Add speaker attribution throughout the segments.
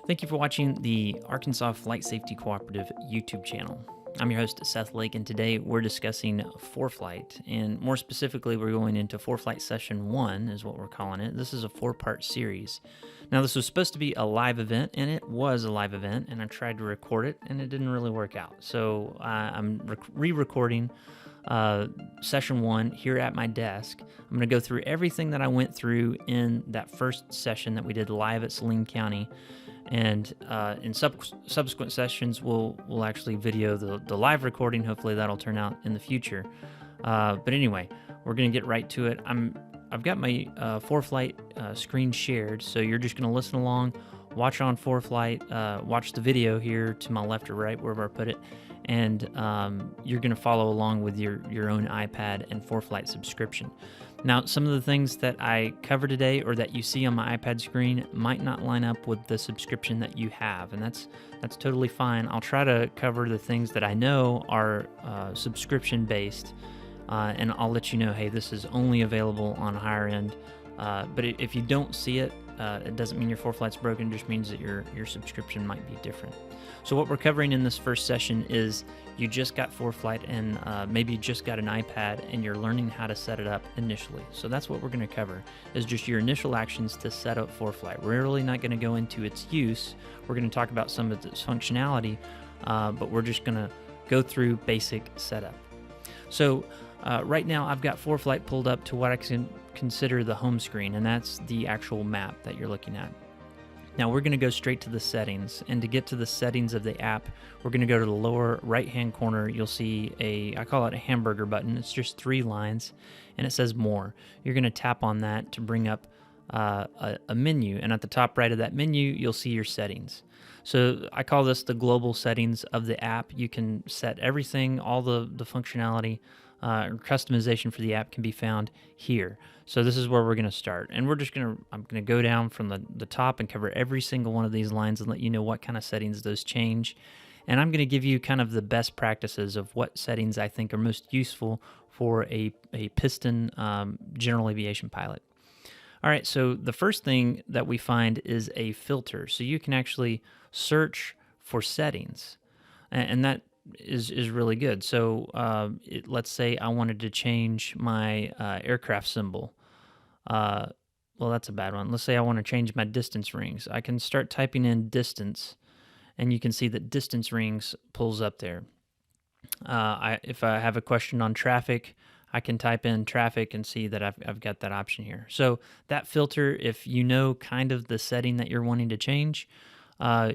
Speaker 1: Thank you for watching the Arkansas Flight Safety Cooperative YouTube channel. I'm your host, Seth Lake, and today we're discussing ForeFlight, and more specifically, we're going into ForeFlight Session 1 is what we're calling it. This is a 4-part series. Now, this was supposed to be a live event, and it was a live event, and I tried to record it, and it didn't really work out. So I'm re-recording Session 1 here at my desk. I'm going to go through everything that I went through in that first session that we did live at Saline County. And in subsequent sessions, we'll actually video the live recording. Hopefully that'll turn out in the future. But anyway, we're going to get right to it. I've got my ForeFlight screen shared, so you're just going to listen along, watch on ForeFlight, watch the video here to my left or right, wherever I put it, and you're going to follow along with your own iPad and ForeFlight subscription. Now, some of the things that I cover today or that you see on my iPad screen might not line up with the subscription that you have, and that's totally fine. I'll try to cover the things that I know are subscription-based, and I'll let you know, hey, this is only available on a higher end. But if you don't see it, it doesn't mean your ForeFlight's broken. It just means that your subscription might be different. So what we're covering in this first session is you just got ForeFlight and maybe you just got an iPad and you're learning how to set it up initially. So that's what we're going to cover, is just your initial actions to set up ForeFlight. We're really not going to go into its use. We're going to talk about some of its functionality, but we're just going to go through basic setup. So right now I've got ForeFlight pulled up to what I can consider the home screen, and that's the actual map that you're looking at. Now we're going to go straight to the settings, and to get to the settings of the app, we're going to go to the lower right-hand corner. You'll see I call it a hamburger button. It's just 3 lines, and it says More. You're going to tap on that to bring up a menu, and at the top right of that menu, you'll see your settings. So I call this the global settings of the app. You can set everything, all the functionality, customization for the app can be found here. So this is where we're going to start, and I'm going to go down from the top and cover every single one of these lines and let you know what kind of settings those change. And I'm going to give you kind of the best practices of what settings I think are most useful for a piston general aviation pilot. All right, so the first thing that we find is a filter. So you can actually search for settings, and that is really good. So let's say I wanted to change my aircraft symbol. Well, that's a bad one. Let's say I want to change my distance rings. I can start typing in distance, and you can see that distance rings pulls up there. If I have a question on traffic, I can type in traffic and see that I've got that option here. So that filter, if you know kind of the setting that you're wanting to change,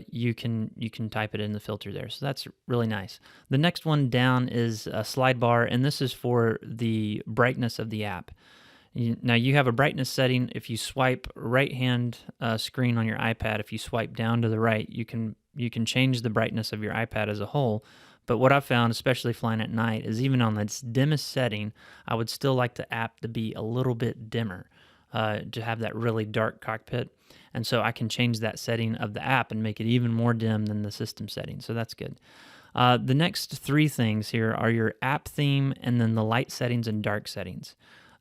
Speaker 1: you can type it in the filter there. So that's really nice. The next one down is a slide bar, and this is for the brightness of the app. Now you have a brightness setting. If you swipe right-hand screen on your iPad, if you swipe down to the right, you can change the brightness of your iPad as a whole. But what I've found, especially flying at night, is even on its dimmest setting, I would still like the app to be a little bit dimmer, to have that really dark cockpit. And so I can change that setting of the app and make it even more dim than the system setting. So that's good. The next 3 things here are your app theme and then the light settings and dark settings.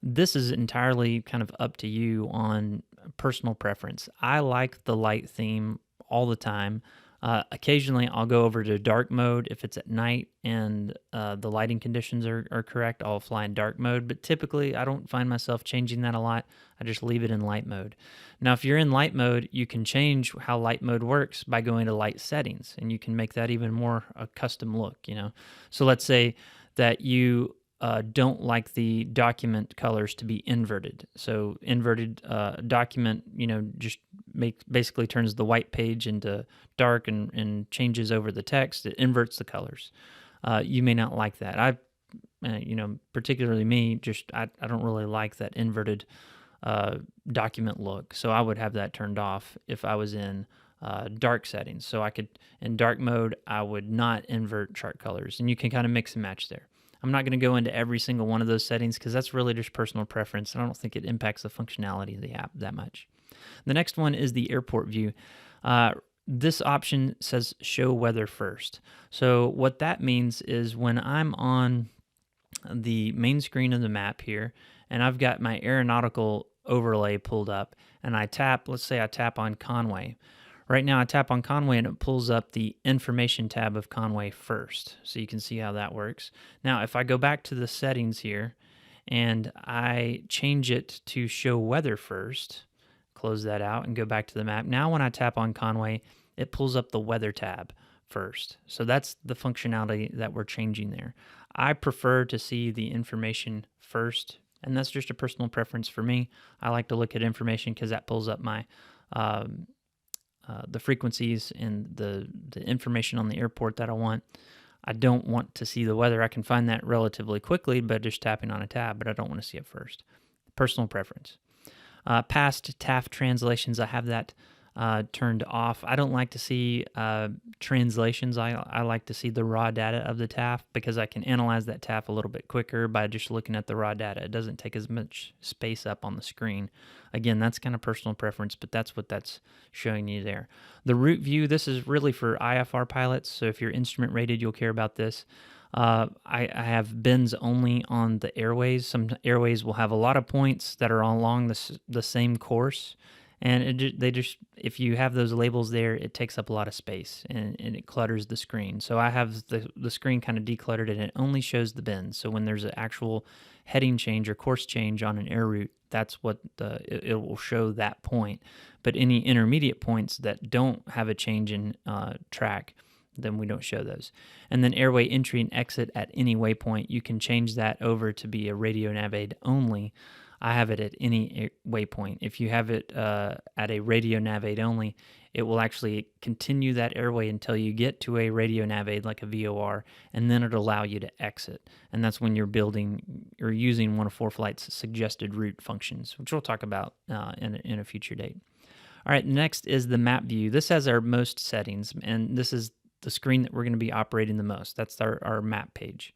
Speaker 1: This is entirely kind of up to you on personal preference. I like the light theme all the time. Occasionally, I'll go over to dark mode if it's at night and the lighting conditions are correct. I'll fly in dark mode, but typically I don't find myself changing that a lot. I just leave it in light mode. Now, if you're in light mode, you can change how light mode works by going to light settings, and you can make that even more a custom look, So let's say that you don't like the document colors to be inverted. So inverted document, just basically turns the white page into dark and changes over the text. It inverts the colors. You may not like that. Particularly me, I don't really like that inverted document look. So I would have that turned off if I was in dark settings. So in dark mode, I would not invert chart colors, and you can kind of mix and match there. I'm not going to go into every single one of those settings because that's really just personal preference, and I don't think it impacts the functionality of the app that much. The next one is the airport view. This option says show weather first. So what that means is when I'm on the main screen of the map here, and I've got my aeronautical overlay pulled up, and let's say I tap on Conway. Right now I tap on Conway and it pulls up the information tab of Conway first. So you can see how that works. Now, if I go back to the settings here and I change it to show weather first, close that out and go back to the map. Now when I tap on Conway, it pulls up the weather tab first. So that's the functionality that we're changing there. I prefer to see the information first, and that's just a personal preference for me. I like to look at information because that pulls up my the frequencies and the information on the airport that I want. I don't want to see the weather. I can find that relatively quickly by just tapping on a tab, but I don't want to see it first. Personal preference. Past TAF translations, I have that turned off. I don't like to see translations. I like to see the raw data of the TAF because I can analyze that TAF a little bit quicker by just looking at the raw data. It doesn't take as much space up on the screen. Again, that's kind of personal preference, but that's what that's showing you there. The route view, this is really for IFR pilots, so if you're instrument rated, you'll care about this. I have bins only on the airways. Some airways will have a lot of points that are along the same course, and if you have those labels there, it takes up a lot of space and it clutters the screen. So I have the screen kind of decluttered and it only shows the bins. So when there's an actual heading change or course change on an air route, that's what it will show that point. But any intermediate points that don't have a change in track, then we don't show those. And then airway entry and exit at any waypoint, you can change that over to be a radio nav aid only. I have it at any waypoint. If you have it at a radio nav aid only, it will actually continue that airway until you get to a radio nav aid like a VOR, and then it'll allow you to exit. And that's when you're building or using one of ForeFlight's suggested route functions, which we'll talk about in a future date. All right, next is the map view. This has our most settings, and this is the screen that we're going to be operating the most. That's our map page.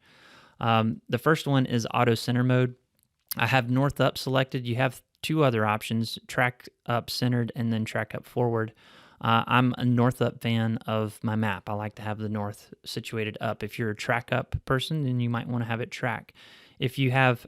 Speaker 1: The first one is Autocenter mode. I have north up selected. You have two other options, track up centered and then track up forward. I'm a north up fan of my map. I like to have the north situated up. If you're a track up person, then you might want to have it track. If you have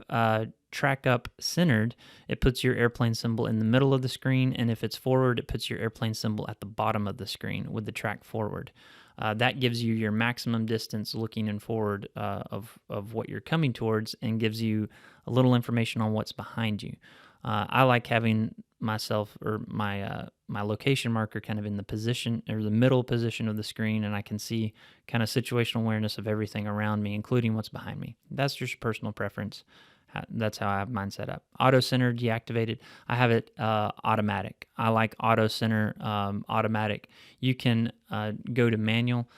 Speaker 1: track up centered, it puts your airplane symbol in the middle of the screen, and if it's forward, it puts your airplane symbol at the bottom of the screen with the track forward. That gives you your maximum distance looking in forward of what you're coming towards, and gives you a little information on what's behind you. I like having myself or my location marker kind of in the position or the middle position of the screen, and I can see kind of situational awareness of everything around me, including what's behind me. That's just personal preference. That's how I have mine set up. Auto center deactivated. I have it automatic. I like auto center automatic. You can go to manual,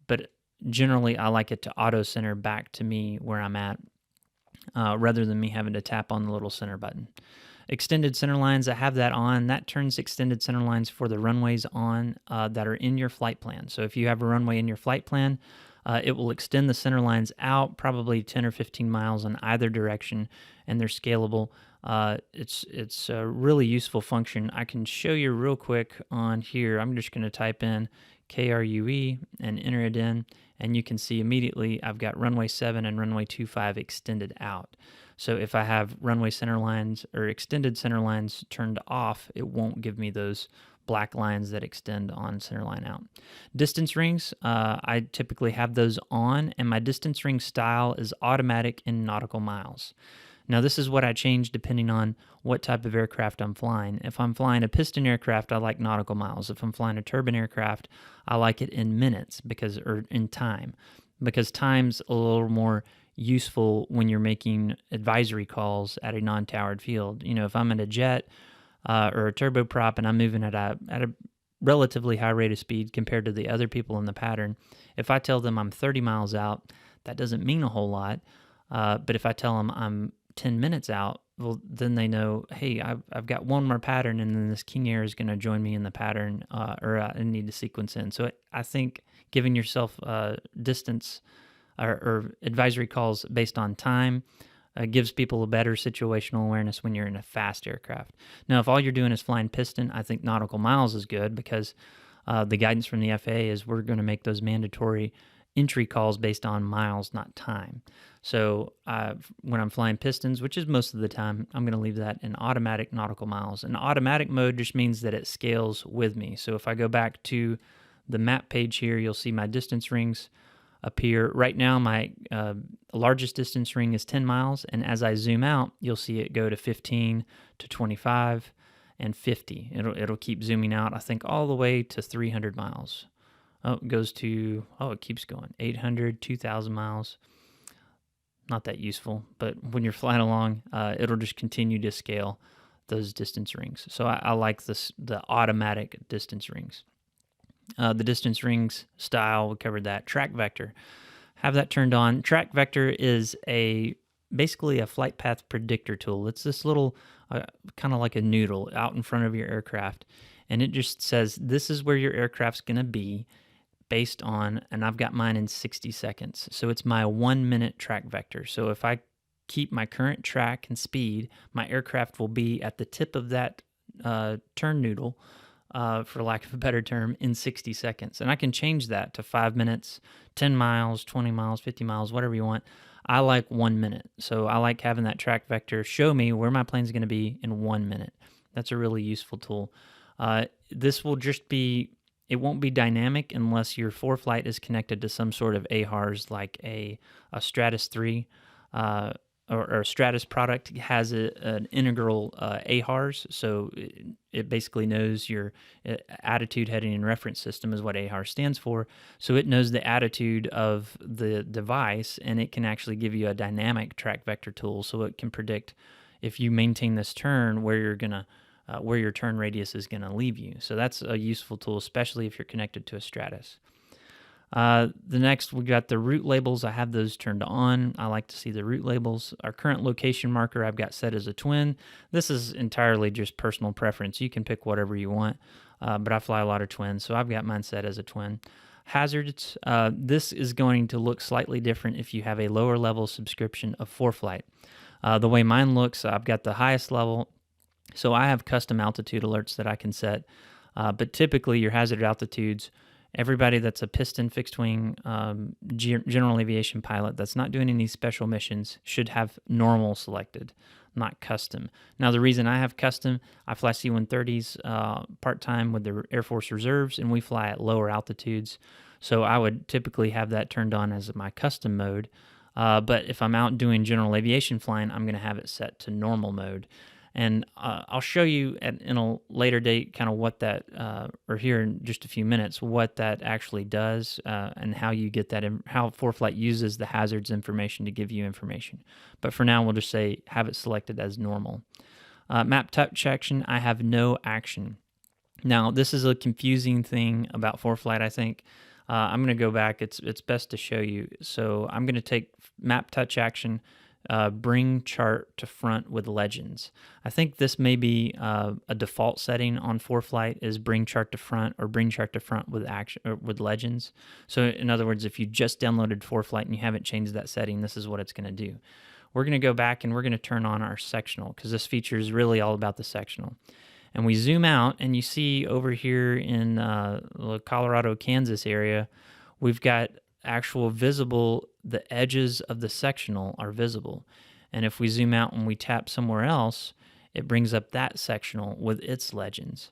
Speaker 1: but generally I like it to auto center back to me where I'm at, rather than me having to tap on the little center button. Extended center lines, I have that on. That turns extended center lines for the runways on that are in your flight plan. So if you have a runway in your flight plan, it will extend the center lines out probably 10 or 15 miles in either direction, and they're scalable. It's a really useful function. I can show you real quick on here. I'm just going to type in KRUE and enter it in, and you can see immediately I've got runway 7 and runway 25 extended out. So if I have runway center lines or extended center lines turned off, it won't give me those black lines that extend on center line out. Distance rings, I typically have those on, and my distance ring style is automatic in nautical miles. Now this is what I change depending on what type of aircraft I'm flying. If I'm flying a piston aircraft, I like nautical miles. If I'm flying a turbine aircraft, I like it in minutes or in time, because time's a little more useful when you're making advisory calls at a non-towered field. You know, if I'm in a jet or a turboprop and I'm moving at a relatively high rate of speed compared to the other people in the pattern, if I tell them I'm 30 miles out, that doesn't mean a whole lot. But if I tell them I'm 10 minutes out, well, then they know, hey, I've got one more pattern, and then this King Air is going to join me in the pattern, or I need to sequence in. So I think giving yourself distance or advisory calls based on time gives people a better situational awareness when you're in a fast aircraft. Now, if all you're doing is flying piston, I think nautical miles is good, because the guidance from the FAA is we're going to make those mandatory entry calls based on miles, not time. So when I'm flying pistons, which is most of the time, I'm going to leave that in automatic nautical miles. And automatic mode just means that it scales with me. So if I go back to the map page here, you'll see my distance rings appear. Right now, my largest distance ring is 10 miles, and as I zoom out, you'll see it go to 15 to 25 and 50. It'll keep zooming out, I think, all the way to 300 miles. Oh, it goes to, it keeps going, 800, 2,000 miles. Not that useful, but when you're flying along, it'll just continue to scale those distance rings. So I like the automatic distance rings. The distance rings style, we covered that. Track vector, have that turned on. Track vector is basically a flight path predictor tool. It's this little kind of like a noodle out in front of your aircraft, and it just says this is where your aircraft's going to be based on, and I've got mine in 60 seconds. So it's my 1 minute track vector. So if I keep my current track and speed, my aircraft will be at the tip of that turn noodle, for lack of a better term, in 60 seconds. And I can change that to 5 minutes, 10 miles, 20 miles, 50 miles, whatever you want. I like 1 minute. So I like having that track vector show me where my plane's going to be in 1 minute. That's a really useful tool. This will just be, it won't be dynamic unless your ForeFlight is connected to some sort of AHRS like a Stratus 3, or a Stratus product has an integral AHRS, so it basically knows your attitude, heading, and reference system is what AHRS stands for. So it knows the attitude of the device, and it can actually give you a dynamic track vector tool, so it can predict if you maintain this turn where you're gonna where your turn radius is gonna leave you. So that's a useful tool, especially if you're connected to a Stratus. The next, we got the route labels. I have those turned on. I like to see the route labels. Our current location marker I've got set as a twin. This is entirely just personal preference. You can pick whatever you want, but I fly a lot of twins, so I've got mine set as a twin. Hazards, this is going to look slightly different if you have a lower level subscription of ForeFlight. The way mine looks, I've got the highest level, so I have custom altitude alerts that I can set, but typically your hazard altitudes, everybody that's a piston fixed wing general aviation pilot that's not doing any special missions should have normal selected, not custom. Now, the reason I have custom, I fly C-130s part-time with the Air Force Reserves, and we fly at lower altitudes. So I would typically have that turned on as my custom mode. But if I'm out doing general aviation flying, I'm going to have it set to normal mode. And I'll show you in a later date kind of what that, or here in just a few minutes, what that actually does and how you get that, how ForeFlight uses the hazards information to give you information. But for now, we'll just say have it selected as normal. Map touch action, I have no action. Now, this is a confusing thing about ForeFlight, I think. I'm going to go back. It's best to show you. So I'm going to take map touch action, bring chart to front with legends. I think this may be a default setting on ForeFlight is bring chart to front or bring chart to front with action or with legends. So in other words, if you just downloaded ForeFlight and you haven't changed that setting, this is what it's going to do. We're going to go back and we're going to turn on our sectional because this feature is really all about the sectional. And we zoom out and you see over here in the Colorado, Kansas area, we've got actual visible, the edges of the sectional are visible. And if we zoom out and we tap somewhere else, it brings up that sectional with its legends.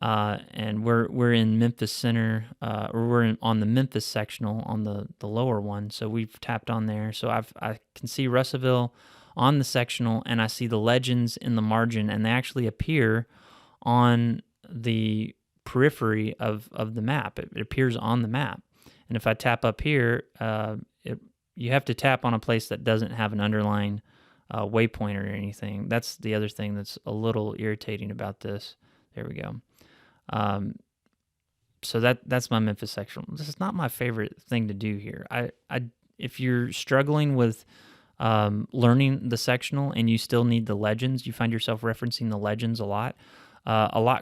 Speaker 1: And we're in Memphis Center, or we're on the Memphis sectional on the lower one. So we've tapped on there. So I can see Russellville on the sectional, and I see the legends in the margin, and they actually appear on the periphery of the map. It appears on the map. And if I tap up here, you have to tap on a place that doesn't have an underlying waypoint or anything. That's the other thing that's a little irritating about this. There we go. So that's my Memphis section. This is not my favorite thing to do here. If you're struggling with learning the sectional and you still need the legends, you find yourself referencing the legends a lot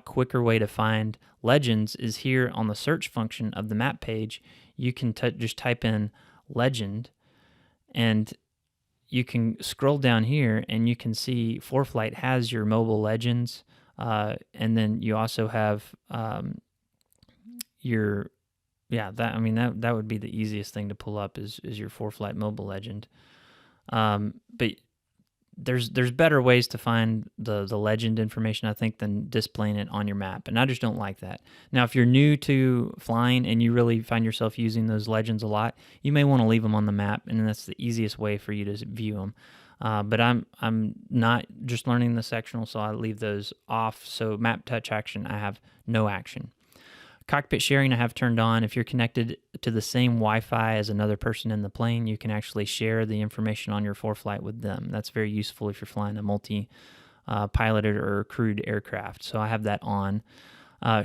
Speaker 1: quicker way to find legends is here on the search function of the map page. You can just type in legend, and you can scroll down here and you can see ForeFlight has your mobile legends, and then you also have yeah, that would be the easiest thing to pull up is your ForeFlight mobile legend. But there's better ways to find the legend information, I think, than displaying it on your map, and I just don't like that. Now, if you're new to flying and you really find yourself using those legends a lot, you may want to leave them on the map, and that's the easiest way for you to view them. But I'm not just learning the sectional, so I leave those off. So map touch action, I have no action. Cockpit sharing I have turned on. If you're connected to the same Wi-Fi as another person in the plane, you can actually share the information on your ForeFlight with them. That's very useful if you're flying a multi-piloted or crewed aircraft. So I have that on.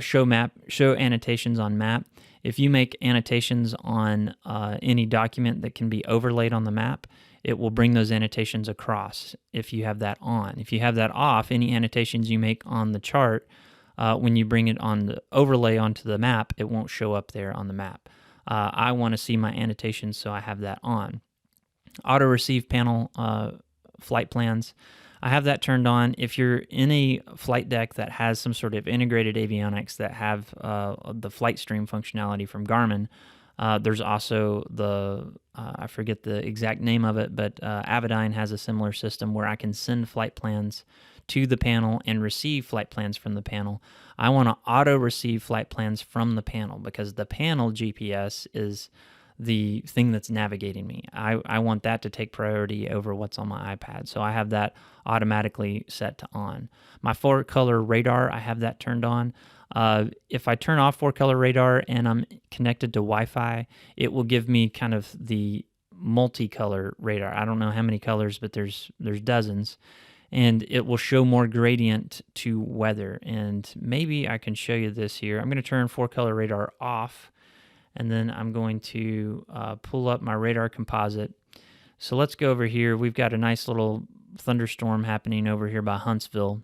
Speaker 1: Show annotations on map. If you make annotations on any document that can be overlaid on the map, it will bring those annotations across if you have that on. If you have that off, any annotations you make on the chart, when you bring it on the overlay onto the map, it won't show up there on the map. I want to see my annotations, so I have that on. Auto receive panel flight plans, I have that turned on. If you're in a flight deck that has some sort of integrated avionics that have the flight stream functionality from Garmin, there's also the, I forget the exact name of it, but Avidyne has a similar system where I can send flight plans to the panel and receive flight plans from the panel. I want to auto receive flight plans from the panel because the panel GPS is the thing that's navigating me. I want that to take priority over what's on my iPad. So I have that automatically set to on. My 4-color radar, I have that turned on. If I turn off 4-color radar and I'm connected to Wi-Fi, it will give me kind of the multicolor radar. I don't know how many colors, but there's dozens. And it will show more gradient to weather. And maybe I can show you this here. I'm going to turn 4-color radar off, and then I'm going to pull up my radar composite. So let's go over here. We've got a nice little thunderstorm happening over here by Huntsville.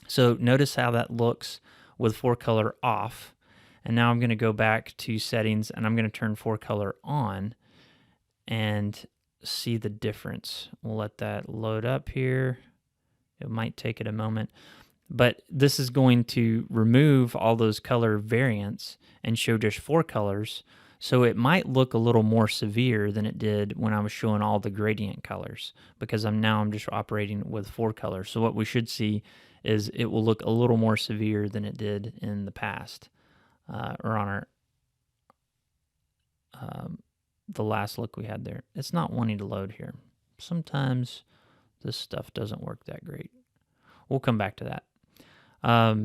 Speaker 1: So notice how that looks with 4-color off. And now I'm going to go back to settings, and I'm going to turn 4-color on and see the difference. We'll let that load up here. It might take it a moment, but this is going to remove all those color variants and show just 4 colors. So it might look a little more severe than it did when I was showing all the gradient colors, because I'm just operating with 4 colors. So what we should see is it will look a little more severe than it did in the past, or on our the last look we had there. It's not wanting to load here. Sometimes this stuff doesn't work that great. We'll come back to that. All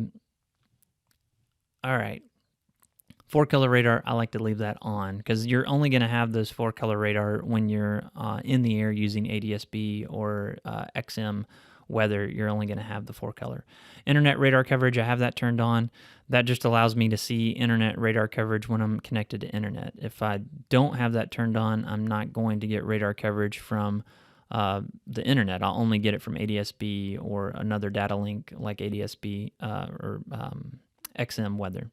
Speaker 1: right. 4-color radar, I like to leave that on because you're only going to have those 4-color radar when you're in the air using ADS-B or XM weather. You're only going to have the 4-color. Internet radar coverage, I have that turned on. That just allows me to see internet radar coverage when I'm connected to internet. If I don't have that turned on, I'm not going to get radar coverage from the internet. I'll only get it from ADS-B or another data link like ADS-B or XM weather.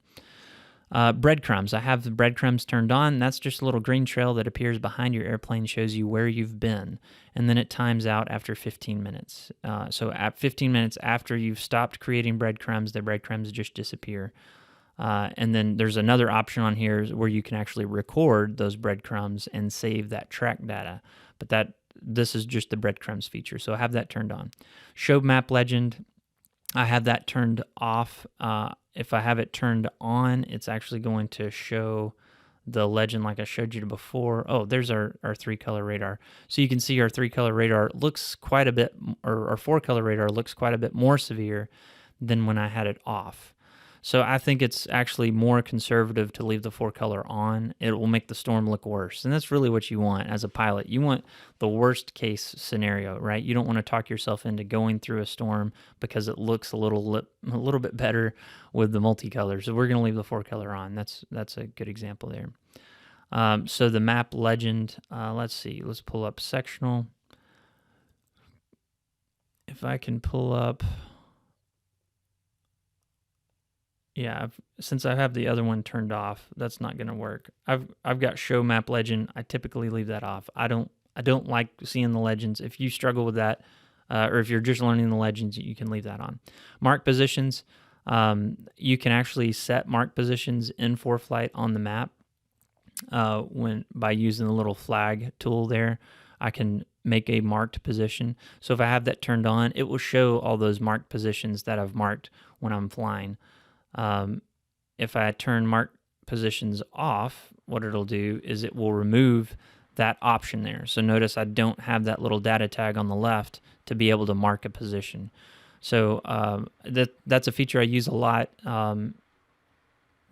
Speaker 1: Breadcrumbs. I have the breadcrumbs turned on. That's just a little green trail that appears behind your airplane, shows you where you've been, and then it times out after 15 minutes. So at 15 minutes after you've stopped creating breadcrumbs, the breadcrumbs just disappear. And then there's another option on here where you can actually record those breadcrumbs and save that track data, but this is just the breadcrumbs feature, so I have that turned on. Show map legend, I have that turned off. If I have it turned on, it's actually going to show the legend like I showed you before. Oh, there's our 3-color radar. So you can see our 3-color radar looks quite a bit, or our 4-color radar looks quite a bit more severe than when I had it off. So I think it's actually more conservative to leave the 4-color on. It will make the storm look worse. And that's really what you want as a pilot. You want the worst case scenario, right? You don't want to talk yourself into going through a storm because it looks a little bit better with the multicolor. So we're going to leave the 4-color on. That's a good example there. So the map legend, let's see. Let's pull up sectional. If I can pull up... Yeah, since I have the other one turned off, that's not going to work. I've got show map legend. I typically leave that off. I don't like seeing the legends. If you struggle with that, or if you're just learning the legends, you can leave that on. Mark positions. You can actually set mark positions in ForeFlight on the map. when by using the little flag tool there, I can make a marked position. So if I have that turned on, it will show all those marked positions that I've marked when I'm flying. If I turn marked positions off, what it'll do is it will remove that option there. So notice I don't have that little data tag on the left to be able to mark a position. So that's a feature I use a lot.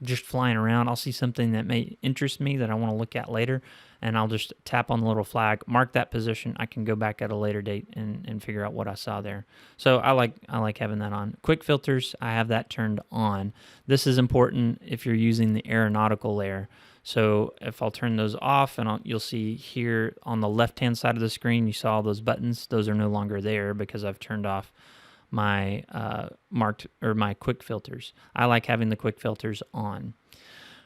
Speaker 1: Just flying around, I'll see something that may interest me that I want to look at later, and I'll just tap on the little flag, mark that position. I can go back at a later date and figure out what I saw there. So I like having that on. Quick filters, I have that turned on. This is important if you're using the aeronautical layer. So if I'll turn those off, and you'll see here on the left-hand side of the screen, you saw all those buttons. Those are no longer there because I've turned off my my quick filters. I like having the quick filters on.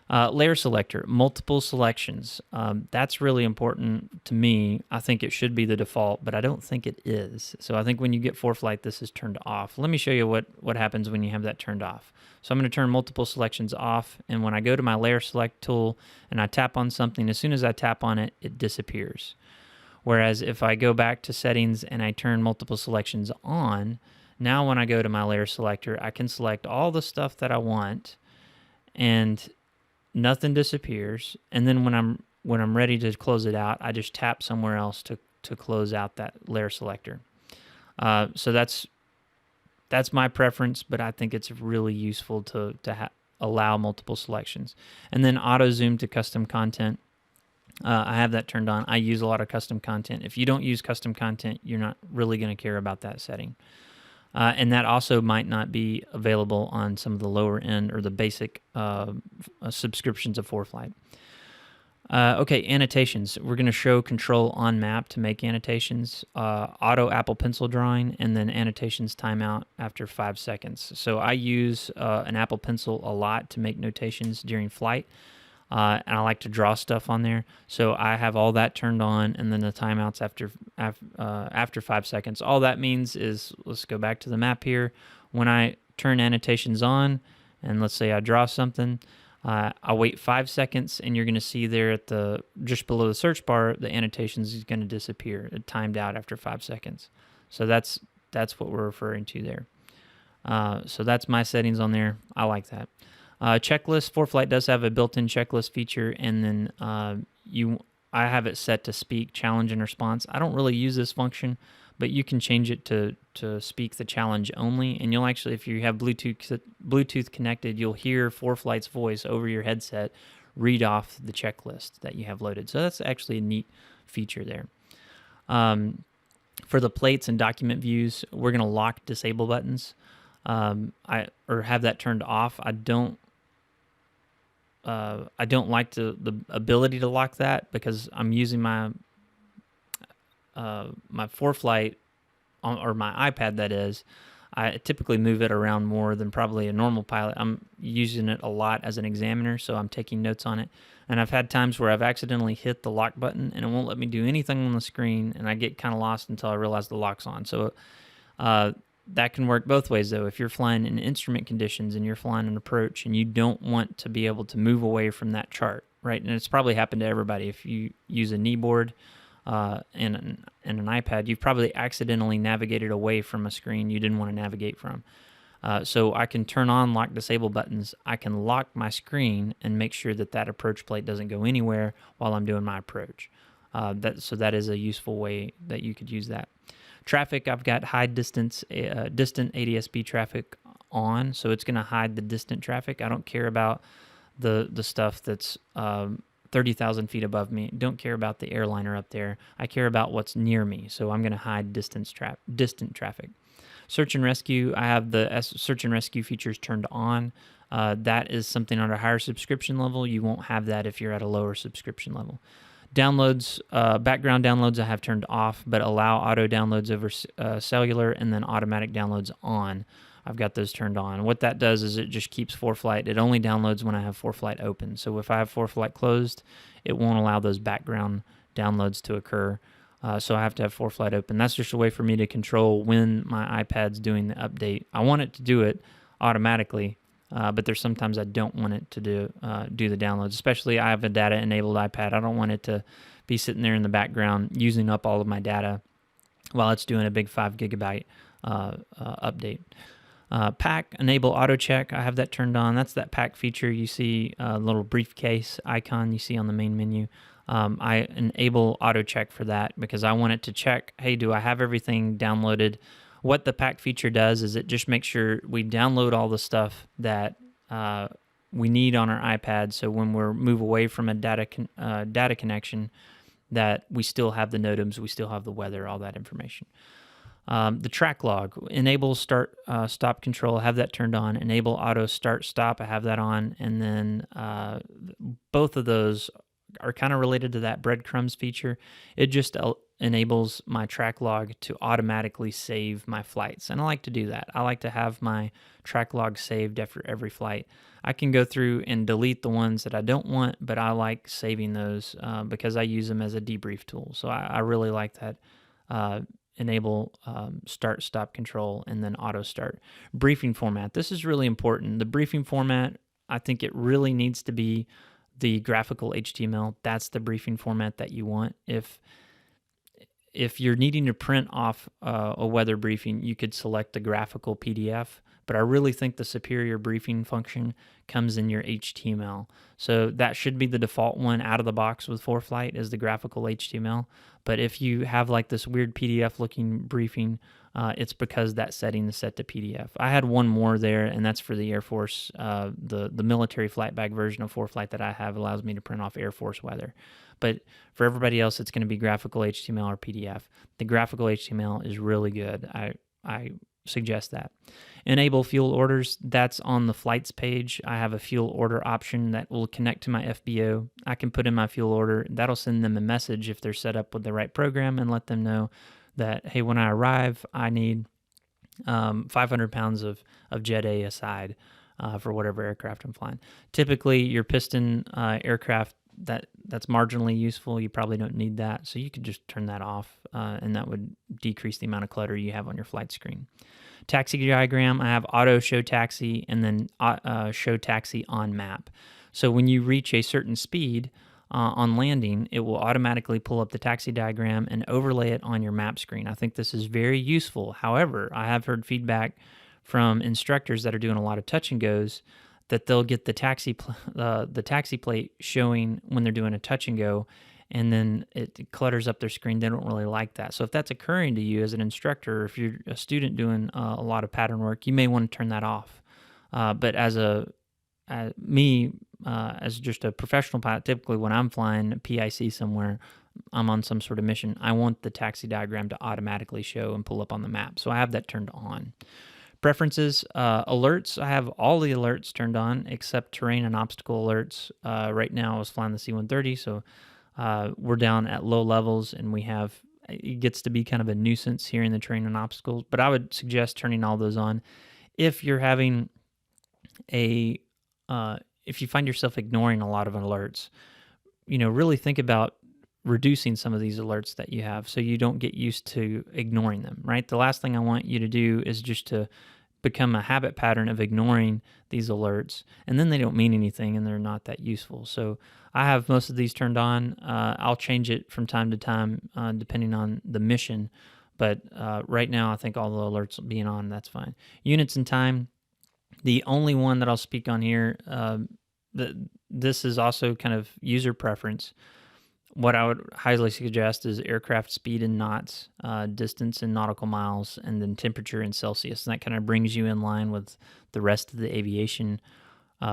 Speaker 1: Layer selector, multiple selections. That's really important to me. I think it should be the default, but I don't think it is. So I think when you get ForeFlight, this is turned off. Let me show you what happens when you have that turned off. So I'm going to turn multiple selections off, and when I go to my layer select tool and I tap on something, as soon as I tap on it, it disappears. Whereas if I go back to settings and I turn multiple selections on, now when I go to my layer selector, I can select all the stuff that I want, and nothing disappears. And then when I'm ready to close it out, I just tap somewhere else to close out that layer selector. So that's my preference, but I think it's really useful to allow multiple selections. And then auto zoom to custom content. I have that turned on. I use a lot of custom content. If you don't use custom content, you're not really going to care about that setting. And that also might not be available on some of the lower end or the basic subscriptions of ForeFlight. Okay, annotations. We're going to show control on map to make annotations, auto Apple Pencil drawing, and then annotations timeout after 5 seconds. So I use an Apple Pencil a lot to make notations during flight. And I like to draw stuff on there, so I have all that turned on, and then the timeouts after 5 seconds. All that means is, let's go back to the map here. When I turn annotations on, and let's say I draw something, I wait 5 seconds, and you're going to see there at just below the search bar, the annotations is going to disappear. It timed out after 5 seconds. So that's what we're referring to there. So that's my settings on there. I like that. Checklist, ForeFlight does have a built-in checklist feature, and then I have it set to speak challenge and response. I don't really use this function, but you can change it to speak the challenge only, and you'll actually, if you have Bluetooth connected, you'll hear ForeFlight's voice over your headset read off the checklist that you have loaded. So that's actually a neat feature there. For the plates and document views, we're going to lock disable buttons. Or have that turned off. I don't like the ability to lock that because I'm using my ForeFlight or my iPad. That is, I typically move it around more than probably a normal pilot. I'm using it a lot as an examiner, so I'm taking notes on it. And I've had times where I've accidentally hit the lock button and it won't let me do anything on the screen, and I get kind of lost until I realize the lock's on. So that can work both ways, though. If you're flying in instrument conditions and you're flying an approach and you don't want to be able to move away from that chart, right? And it's probably happened to everybody. If you use a kneeboard and an iPad, you've probably accidentally navigated away from a screen you didn't want to navigate from. So I can turn on lock disable buttons. I can lock my screen and make sure that approach plate doesn't go anywhere while I'm doing my approach. So that is a useful way that you could use that. Traffic, I've got hide distant ADS-B traffic on, so it's going to hide the distant traffic. I don't care about the stuff that's 30,000 feet above me. Don't care about the airliner up there. I care about what's near me, so I'm going to hide distant traffic. Search and rescue, I have the search and rescue features turned on. That is something on a higher subscription level. You won't have that if you're at a lower subscription level. Downloads, background downloads I have turned off, but allow auto downloads over cellular and then automatic downloads on. I've got those turned on. What that does is it just keeps ForeFlight. It only downloads when I have ForeFlight open. So if I have ForeFlight closed, it won't allow those background downloads to occur. So I have to have ForeFlight open. That's just a way for me to control when my iPad's doing the update. I want it to do it automatically, but there's sometimes I don't want it to do the downloads. Especially I have a data enabled iPad. I don't want it to be sitting there in the background using up all of my data while it's doing a big 5 gigabyte update. Pack enable auto check. I have that turned on. That's that pack feature. You see a little briefcase icon you see on the main menu. I enable auto check for that because I want it to check, hey, do I have everything downloaded? What the pack feature does is it just makes sure we download all the stuff that we need on our iPad, so when we move away from a data connection, that we still have the NOTAMs, we still have the weather, all that information. The track log, enable start stop control, I have that turned on. Enable auto start stop, I have that on. And then both of those are kind of related to that breadcrumbs feature. It just enables my track log to automatically save my flights. And I like to do that. I like to have my track log saved after every flight. I can go through and delete the ones that I don't want, but I like saving those because I use them as a debrief tool. So I really like that. Enable start stop control and then auto start. Briefing format, this is really important. The briefing format, I think it really needs to be the graphical HTML. That's the briefing format that you want. If you're needing to print off a weather briefing, you could select the graphical PDF, but I really think the superior briefing function comes in your HTML. So that should be the default one out of the box with ForeFlight is the graphical HTML. But if you have like this weird PDF looking briefing, it's because that setting is set to PDF. I had one more there, and that's for the Air Force. The military flight bag version of ForeFlight that I have allows me to print off Air Force weather. But for everybody else, it's going to be graphical HTML or PDF. The graphical HTML is really good. I suggest that. Enable fuel orders. That's on the flights page. I have a fuel order option that will connect to my FBO. I can put in my fuel order. That'll send them a message if they're set up with the right program and let them know that, hey, when I arrive, I need 500 pounds of Jet A aside for whatever aircraft I'm flying. Typically, your piston aircraft, that's marginally useful. You probably don't need that, so you could just turn that off, and that would decrease the amount of clutter you have on your flight screen. Taxi diagram, I have auto show taxi and then show taxi on map. So when you reach a certain speed on landing, it will automatically pull up the taxi diagram and overlay it on your map screen. I think this is very useful. However, I have heard feedback from instructors that are doing a lot of touch and goes that they'll get the taxi plate showing when they're doing a touch and go, and then it clutters up their screen. They don't really like that. So if that's occurring to you as an instructor, or if you're a student doing a lot of pattern work, you may want to turn that off. But as just a professional pilot, typically when I'm flying PIC somewhere, I'm on some sort of mission, I want the taxi diagram to automatically show and pull up on the map. So I have that turned on. Preferences, alerts, I have all the alerts turned on except terrain and obstacle alerts. Right now I was flying the C-130, so we're down at low levels, and it gets to be kind of a nuisance hearing the terrain and obstacles, but I would suggest turning all those on. If you're having if you find yourself ignoring a lot of alerts, really think about reducing some of these alerts that you have so you don't get used to ignoring them, right? The last thing I want you to do is just to become a habit pattern of ignoring these alerts, and then they don't mean anything and they're not that useful. So I have most of these turned on. I'll change it from time to time depending on the mission, but right now I think all the alerts being on, that's fine. Units and time, the only one that I'll speak on here, this is also kind of user preference. What I would highly suggest is aircraft speed in knots, distance in nautical miles, and then temperature in Celsius. And that kind of brings you in line with the rest of the aviation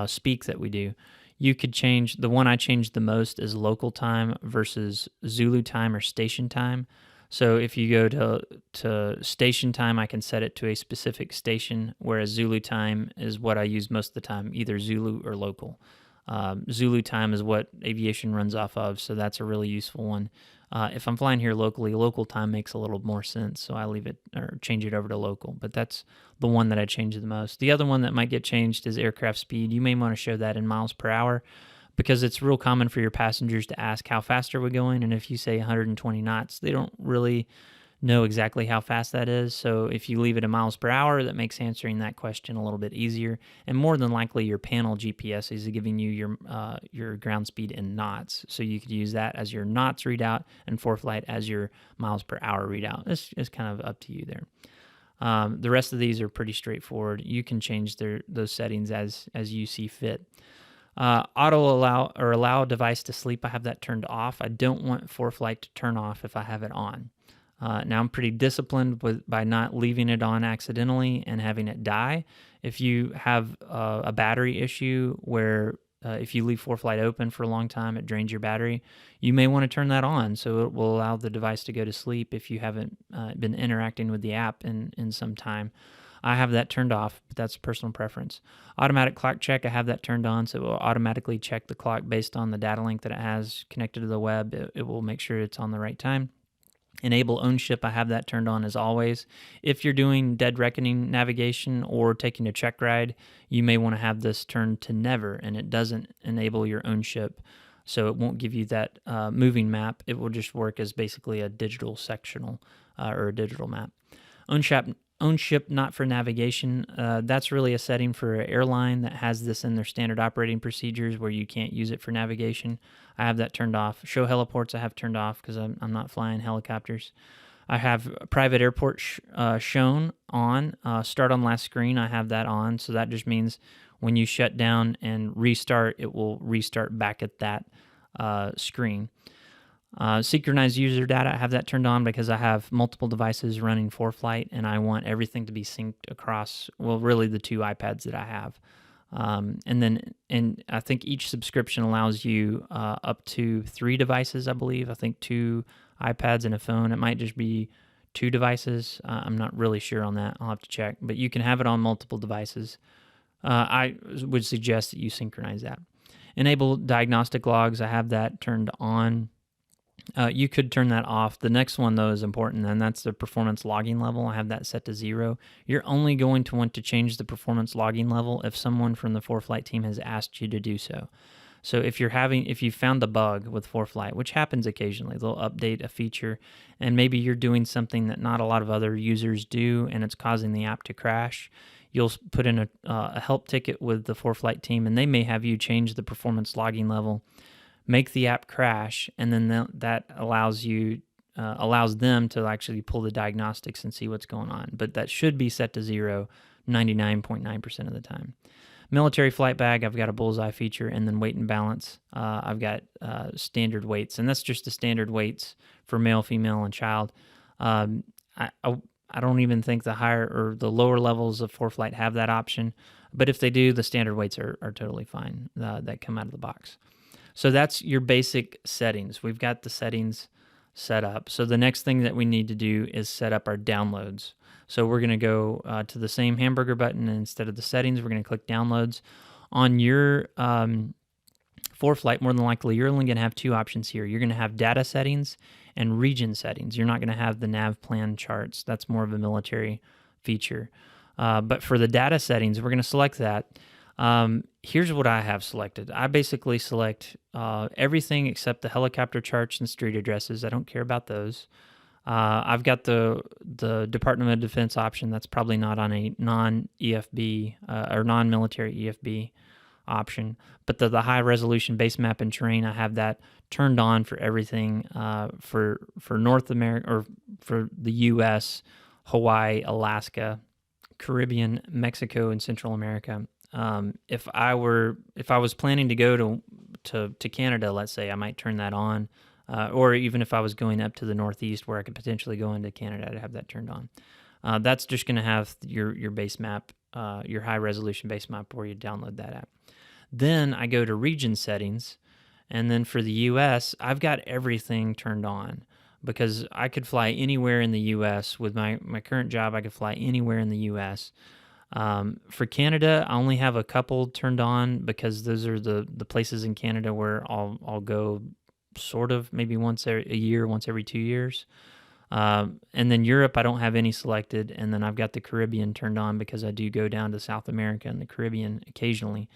Speaker 1: speak that we do. You could change, the one I changed the most is local time versus Zulu time or station time. So if you go to station time, I can set it to a specific station, whereas Zulu time is what I use most of the time, either Zulu or local. Zulu time is what aviation runs off of, so that's a really useful one. If I'm flying here locally, local time makes a little more sense, so I leave it or change it over to local, but that's the one that I change the most. The other one that might get changed is aircraft speed. You may want to show that in miles per hour because it's real common for your passengers to ask how fast are we going, and if you say 120 knots, they don't really know exactly how fast that is. So if you leave it in miles per hour, that makes answering that question a little bit easier. And more than likely, your panel GPS is giving you your ground speed in knots. So you could use that as your knots readout and ForeFlight as your miles per hour readout. It's kind of up to you there. The rest of these are pretty straightforward. You can change those settings as you see fit. Auto allow device to sleep, I have that turned off. I don't want ForeFlight to turn off if I have it on. Now I'm pretty disciplined by not leaving it on accidentally and having it die. If you have a battery issue where if you leave ForeFlight open for a long time, it drains your battery, you may want to turn that on so it will allow the device to go to sleep if you haven't been interacting with the app in some time. I have that turned off, but that's personal preference. Automatic clock check, I have that turned on, so it will automatically check the clock based on the data link that it has connected to the web. It will make sure it's on the right time. Enable ownership, I have that turned on as always. If you're doing dead reckoning navigation or taking a check ride, you may want to have this turned to never, and it doesn't enable your ownership, so it won't give you that moving map. It will just work as basically a digital sectional or a digital map. Ownership not for navigation, that's really a setting for an airline that has this in their standard operating procedures where you can't use it for navigation. I have that turned off. Show heliports I have turned off because I'm not flying helicopters. I have private airport shown on. Start on last screen, I have that on. So that just means when you shut down and restart, it will restart back at that screen. Synchronized user data, I have that turned on because I have multiple devices running ForeFlight and I want everything to be synced across, well, really the two iPads that I have. And I think each subscription allows you up to 3 devices, I believe. I think 2 iPads and a phone. It might just be 2 devices. I'm not really sure on that. I'll have to check. But you can have it on multiple devices. I would suggest that you synchronize that. Enable diagnostic logs. I have that turned on. You could turn that off. The next one, though, is important, and that's the performance logging level. I have that set to 0. You're only going to want to change the performance logging level if someone from the ForeFlight team has asked you to do so. So if you found a bug with ForeFlight, which happens occasionally, they'll update a feature, and maybe you're doing something that not a lot of other users do, and it's causing the app to crash. You'll put in a help ticket with the ForeFlight team, and they may have you change the performance logging level, make the app crash, and then that allows them to actually pull the diagnostics and see what's going on. But that should be set to 0 99.9% of the time. Military flight bag, I've got a bullseye feature, and then weight and balance. I've got standard weights, and that's just the standard weights for male, female, and child. I don't even think the higher or the lower levels of ForeFlight have that option, but if they do, the standard weights are totally fine that come out of the box. So that's your basic settings. We've got the settings set up. So the next thing that we need to do is set up our downloads. So we're going to go to the same hamburger button, and instead of the settings, we're going to click downloads. On your ForeFlight, more than likely, you're only going to have 2 options here. You're going to have data settings and region settings. You're not going to have the nav plan charts. That's more of a military feature. But for the data settings, we're going to select that. Here's what I have selected. I basically select everything except the helicopter charts and street addresses. I don't care about those. I've got the Department of Defense option. That's probably not on a non-EFB or non-military EFB option. But the high resolution base map and terrain, I have that turned on for everything for North America, or for the U.S., Hawaii, Alaska, Caribbean, Mexico, and Central America. If I was planning to go to Canada, let's say, I might turn that on, or even if I was going up to the Northeast where I could potentially go into Canada, I'd have that turned on. That's just going to have your base map, your high resolution base map where you download that app. Then I go to region settings, and then for the U.S., I've got everything turned on because I could fly anywhere in the U.S. With my current job. I could fly anywhere in the U.S. For Canada, I only have a couple turned on because those are the places in Canada where I'll go sort of maybe once a year, once every 2 years. And then Europe, I don't have any selected. And then I've got the Caribbean turned on because I do go down to South America and the Caribbean occasionally.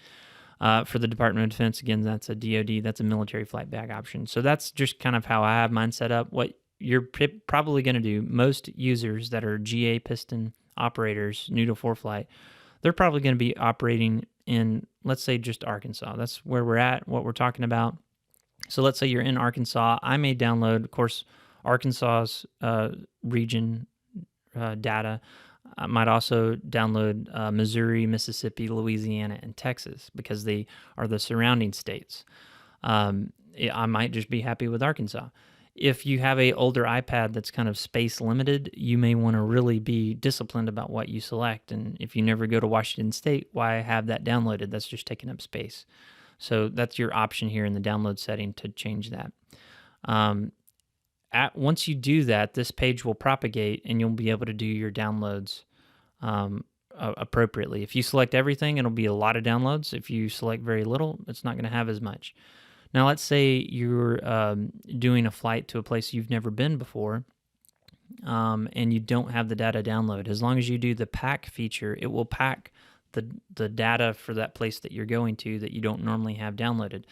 Speaker 1: For the Department of Defense, again, that's a DoD, that's a military flight bag option. So that's just kind of how I have mine set up. What you're probably going to do, most users that are GA piston operators new to ForeFlight, they're probably going to be operating in, let's say, just Arkansas. That's where we're at, what we're talking about. So let's say you're in Arkansas. I may download, of course, Arkansas's region data. I might also download Missouri, Mississippi, Louisiana, and Texas because they are the surrounding states. I might just be happy with Arkansas. If you have a older iPad that's kind of space limited, you may want to really be disciplined about what you select. And if you never go to Washington State, why have that downloaded? That's just taking up space. So that's your option here in the download setting to change that. Once you do that, this page will propagate and you'll be able to do your downloads appropriately. If you select everything, it'll be a lot of downloads. If you select very little, it's not going to have as much. Now, let's say you're doing a flight to a place you've never been before, and you don't have the data download. As long as you do the pack feature, it will pack the data for that place that you're going to that you don't normally have downloaded.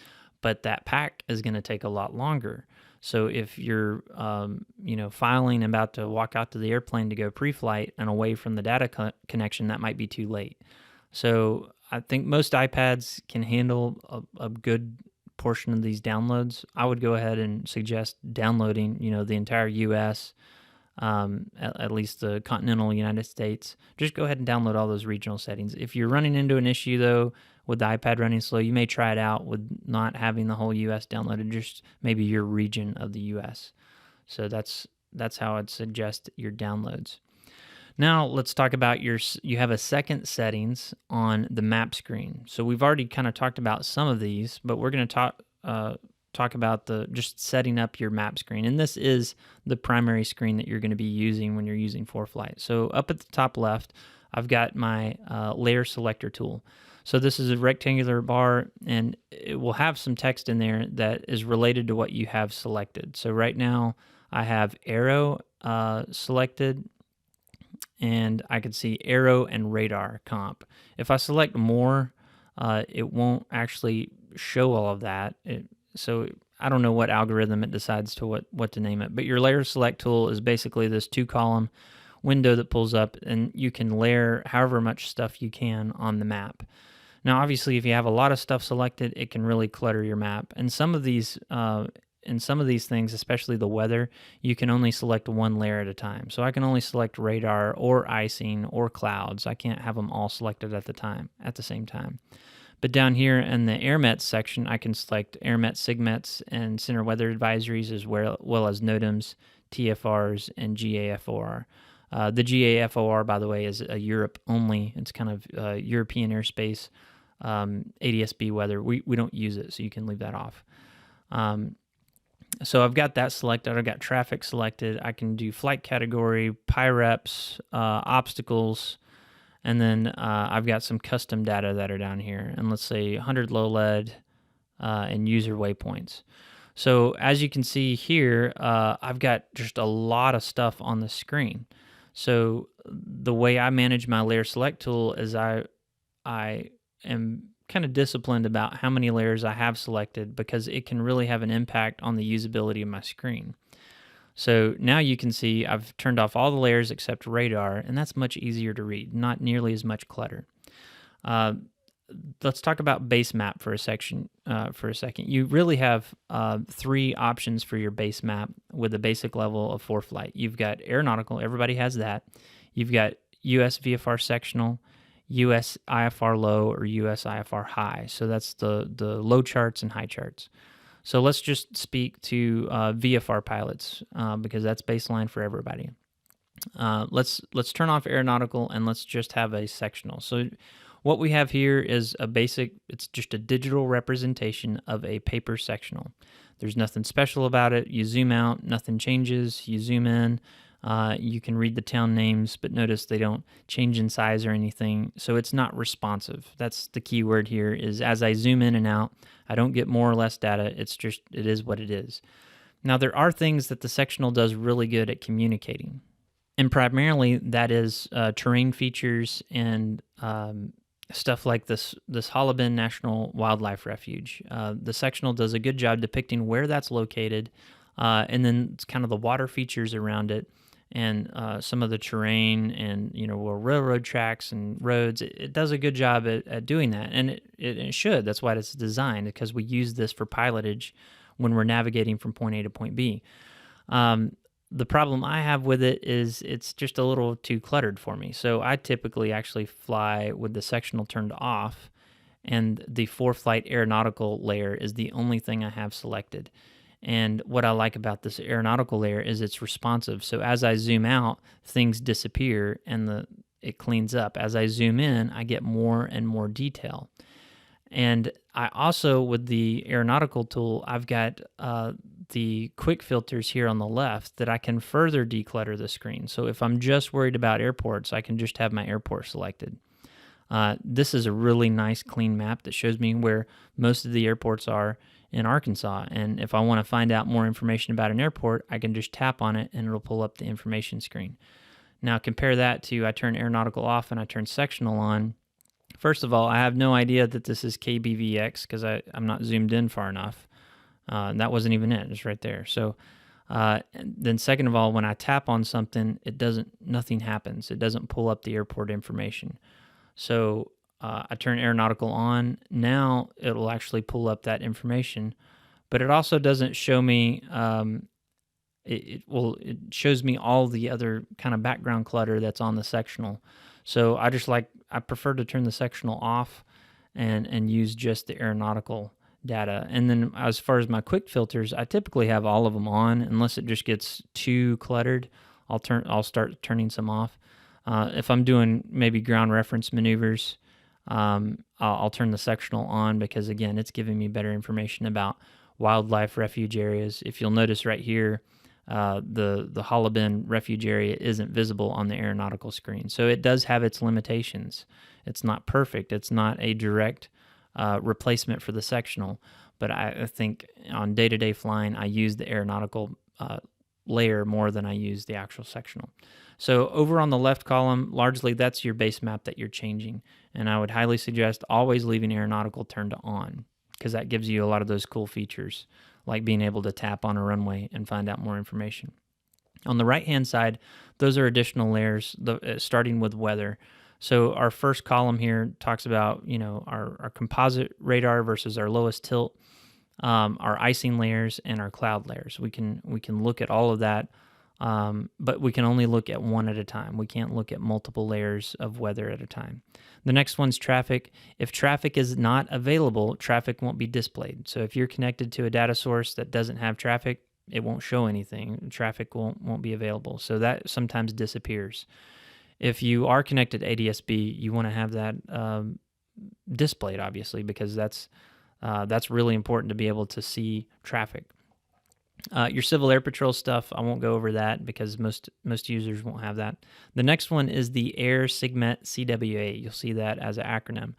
Speaker 1: But that pack is going to take a lot longer. So if you're, filing about to walk out to the airplane to go pre-flight and away from the data connection, that might be too late. So I think most iPads can handle a good portion of these downloads. I would go ahead and suggest downloading, the entire U.S., at least the continental United States. Just go ahead and download all those regional settings. If you're running into an issue, though, with the iPad running slow, you may try it out with not having the whole U.S. downloaded, just maybe your region of the U.S. So that's how I'd suggest your downloads. Now let's talk about you have a second settings on the map screen. So we've already kind of talked about some of these, but we're going to talk about just setting up your map screen. And this is the primary screen that you're going to be using when you're using ForeFlight. So up at the top left, I've got my layer selector tool. So this is a rectangular bar, and it will have some text in there that is related to what you have selected. So right now I have arrow selected, and I can see arrow and radar comp. If I select more, it won't actually show all of that. So I don't know what algorithm it decides to what to name it. But your layer select tool is basically this 2-column window that pulls up, and you can layer however much stuff you can on the map. Now, obviously, if you have a lot of stuff selected, it can really clutter your map. And some of these things, especially the weather, you can only select one layer at a time. So I can only select radar or icing or clouds. I can't have them all selected at the same time. But down here in the AirMets section, I can select AirMets, SIGMETs, and center weather advisories, as well as NOTAMs, TFRs, and GAFOR. The GAFOR, by the way, is a Europe only. It's kind of European airspace, ADSB weather. We don't use it, so you can leave that off. So I've got that selected. I've got traffic selected. I can do flight category, PIREPs, obstacles, and then I've got some custom data that are down here. And let's say 100 low lead and user waypoints. So as you can see here, I've got just a lot of stuff on the screen. So the way I manage my layer select tool is I am kind of disciplined about how many layers I have selected, because it can really have an impact on the usability of my screen. So now you can see I've turned off all the layers except radar, and that's much easier to read, not nearly as much clutter. Let's talk about base map for a second. You really have 3 options for your base map with the basic level of ForeFlight. You've got aeronautical, everybody has that. You've got US VFR sectional, US IFR low, or US IFR high. So that's the low charts and high charts. So let's just speak to VFR pilots because that's baseline for everybody. Let's turn off aeronautical and let's just have a sectional. So what we have here is it's just a digital representation of a paper sectional. There's nothing special about it. You zoom out, nothing changes. You zoom in, you can read the town names, but notice they don't change in size or anything. So it's not responsive. That's the key word here, is as I zoom in and out, I don't get more or less data. It is what it is. Now, there are things that the sectional does really good at communicating. And primarily that is terrain features and stuff like this Holobin National Wildlife Refuge. The sectional does a good job depicting where that's located And then it's kind of the water features around it, and some of the terrain, and railroad tracks and roads. It does a good job at doing that, and it should. That's why it's designed, because we use this for pilotage when we're navigating from point A to point B. The problem I have with it is it's just a little too cluttered for me. So I typically actually fly with the sectional turned off, and the ForeFlight aeronautical layer is the only thing I have selected. And what I like about this aeronautical layer is it's responsive. So as I zoom out, things disappear and it cleans up. As I zoom in, I get more and more detail. And I also, with the aeronautical tool, I've got the quick filters here on the left that I can further declutter the screen. So if I'm just worried about airports, I can just have my airport selected. This is a really nice clean map that shows me where most of the airports are in Arkansas. And if I want to find out more information about an airport, I can just tap on it and it'll pull up the information screen. Now compare that to, I turn aeronautical off and I turn sectional on. First of all, I have no idea that this is KBVX because I'm not zoomed in far enough. That wasn't even it. It's right there. So then second of all, when I tap on something, nothing happens. It doesn't pull up the airport information. So I turn aeronautical on. Now it'll actually pull up that information, but it also doesn't show me, it shows me all the other kind of background clutter that's on the sectional. So I prefer to turn the sectional off and use just the aeronautical data. And then as far as my quick filters, I typically have all of them on unless it just gets too cluttered. I'll start turning some off. If I'm doing maybe ground reference maneuvers, I'll turn the sectional on because again, it's giving me better information about wildlife refuge areas. If you'll notice right here, the Hollow Bend refuge area isn't visible on the aeronautical screen. So it does have its limitations. It's not perfect. It's not a direct replacement for the sectional, but I think on day-to-day flying, I use the aeronautical layer more than I use the actual sectional. So over on the left column, largely that's your base map that you're changing. And I would highly suggest always leaving aeronautical turned on because that gives you a lot of those cool features, like being able to tap on a runway and find out more information. On the right-hand side, those are additional layers, starting with weather. So our first column here talks about, our composite radar versus our lowest tilt, our icing layers, and our cloud layers. We can look at all of that, but we can only look at one at a time. We can't look at multiple layers of weather at a time. The next one's traffic. If traffic is not available, traffic won't be displayed. So if you're connected to a data source that doesn't have traffic, it won't show anything. Traffic won't be available. So that sometimes disappears. If you are connected to ADSB, you want to have that displayed, obviously, because that's really important to be able to see traffic. Your Civil Air Patrol stuff, I won't go over that because most users won't have that. The next one is the Air Segment CWA. You'll see that as an acronym.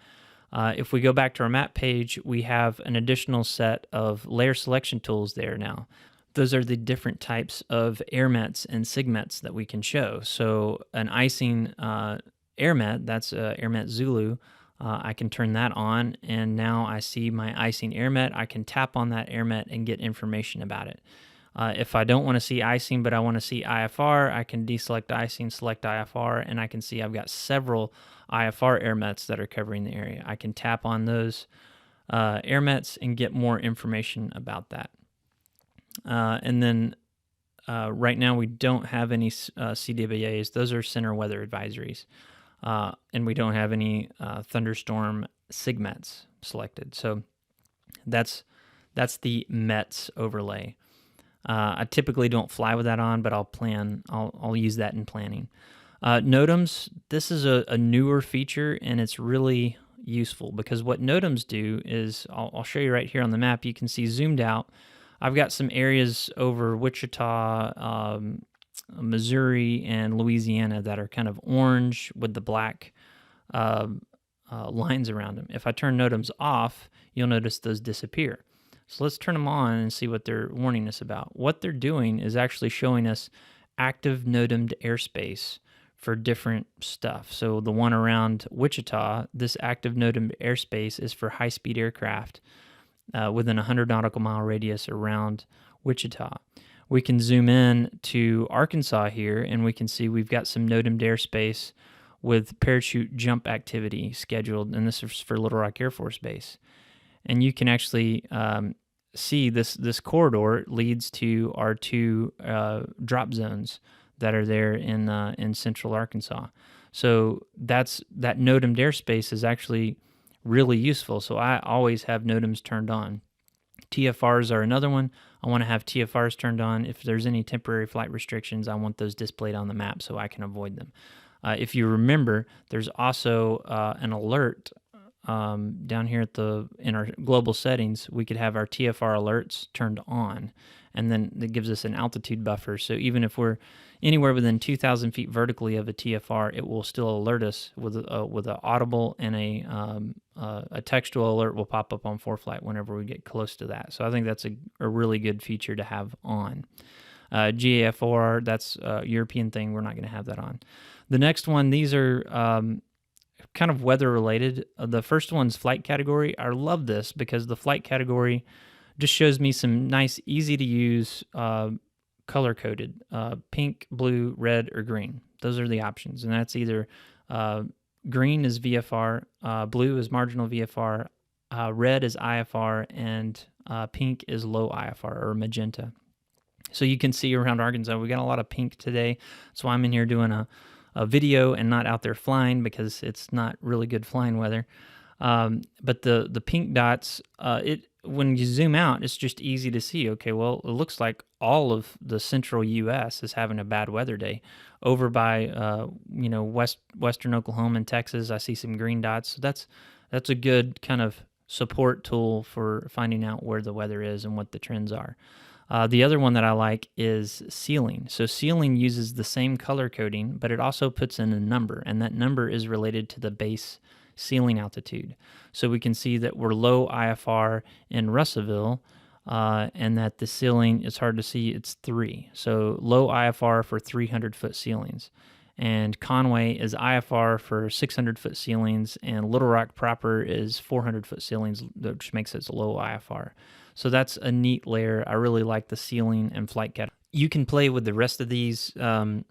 Speaker 1: If we go back to our map page, we have an additional set of layer selection tools there now. Those are the different types of airmets and sigmets that we can show. So an icing airmet, that's airmet Zulu, I can turn that on, and now I see my icing airmet. I can tap on that airmet and get information about it. If I don't want to see icing, but I want to see IFR, I can deselect icing, select IFR, and I can see I've got several IFR airmets that are covering the area. I can tap on those airmets and get more information about that. And then right now we don't have any CWAs. Those are center weather advisories. And we don't have any thunderstorm sigmets selected. So that's the METS overlay. I typically don't fly with that on, but I'll use that in planning. NOTAMs, this is a newer feature, and it's really useful because what NOTAMs do is, I'll show you right here on the map. You can see zoomed out. I've got some areas over Wichita, Missouri, and Louisiana that are kind of orange with the black lines around them. If I turn NOTAMs off, you'll notice those disappear. So let's turn them on and see what they're warning us about. What they're doing is actually showing us active NOTAMed airspace for different stuff. So the one around Wichita, this active NOTAMed airspace is for high-speed aircraft within a 100 nautical mile radius around Wichita. We can zoom in to Arkansas here, and we can see we've got some NOTAMed airspace with parachute jump activity scheduled, and this is for Little Rock Air Force Base. And you can actually see this corridor leads to our two drop zones that are there in central Arkansas. So that NOTAMed airspace is actually really useful. So I always have NOTAMs turned on. TFRs are another one. I want to have TFRs turned on. If there's any temporary flight restrictions, I want those displayed on the map so I can avoid them. If you remember, there's also an alert down here in our global settings. We could have our TFR alerts turned on, and then it gives us an altitude buffer. So even if we're anywhere within 2,000 feet vertically of a TFR, it will still alert us with an audible, and a textual alert will pop up on ForeFlight whenever we get close to that. So I think that's a really good feature to have on. GAFOR, that's a European thing. We're not going to have that on. The next one, these are kind of weather related. The first one's flight category. I love this because the flight category just shows me some nice, easy to use color coded pink, blue, red, or green. Those are the options, and that's either green is VFR, blue is marginal VFR, red is IFR, and pink is low IFR or magenta. So you can see around Arkansas, we got a lot of pink today. So I'm in here doing a video and not out there flying because it's not really good flying weather. But the pink dots, when you zoom out, it's just easy to see. Okay, well, it looks like all of the central U.S. is having a bad weather day. Over by western Oklahoma and Texas, I see some green dots. So that's a good kind of support tool for finding out where the weather is and what the trends are. The other one that I like is ceiling. So ceiling uses the same color coding, but it also puts in a number, and that number is related to the base ceiling altitude. So we can see that we're low IFR in Russellville, and that the ceiling, it's hard to see, it's 3. So low IFR for 300-foot ceilings. And Conway is IFR for 600-foot ceilings, and Little Rock proper is 400-foot ceilings, which makes it low IFR. So that's a neat layer. I really like the ceiling and flight category. You can play with the rest of these to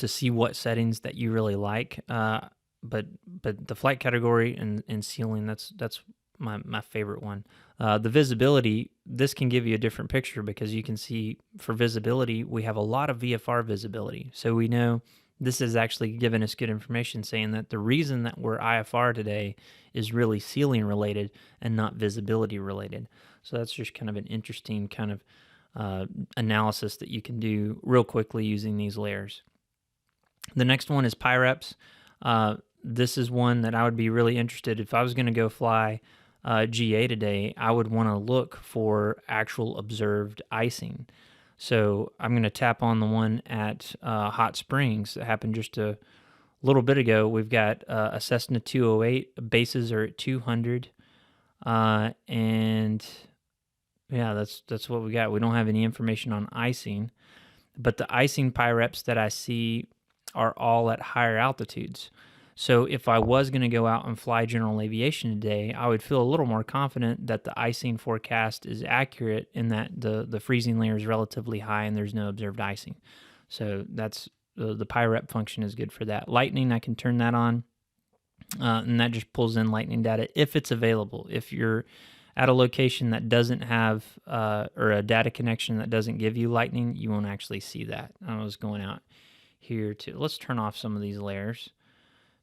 Speaker 1: see what settings that you really like. But the flight category and ceiling, that's my favorite one. The visibility, this can give you a different picture because you can see for visibility, we have a lot of VFR visibility. So we know this is actually giving us good information saying that the reason that we're IFR today is really ceiling related and not visibility related. So that's just kind of an interesting kind of analysis that you can do real quickly using these layers. The next one is PIREPS. This is one that I would be really interested. If I was going to go fly GA today, I would want to look for actual observed icing. So I'm going to tap on the one at Hot Springs that happened just a little bit ago. We've got a Cessna 208. Bases are at 200. And yeah, that's what we got. We don't have any information on icing. But the icing PIREPs that I see are all at higher altitudes. So if I was going to go out and fly general aviation today, I would feel a little more confident that the icing forecast is accurate in that the freezing layer is relatively high and there's no observed icing. So that's the PIREP function is good for that. Lightning, I can turn that on, and that just pulls in lightning data if it's available. If you're at a location that doesn't have or a data connection that doesn't give you lightning, you won't actually see that. I was going out here to, let's turn off some of these layers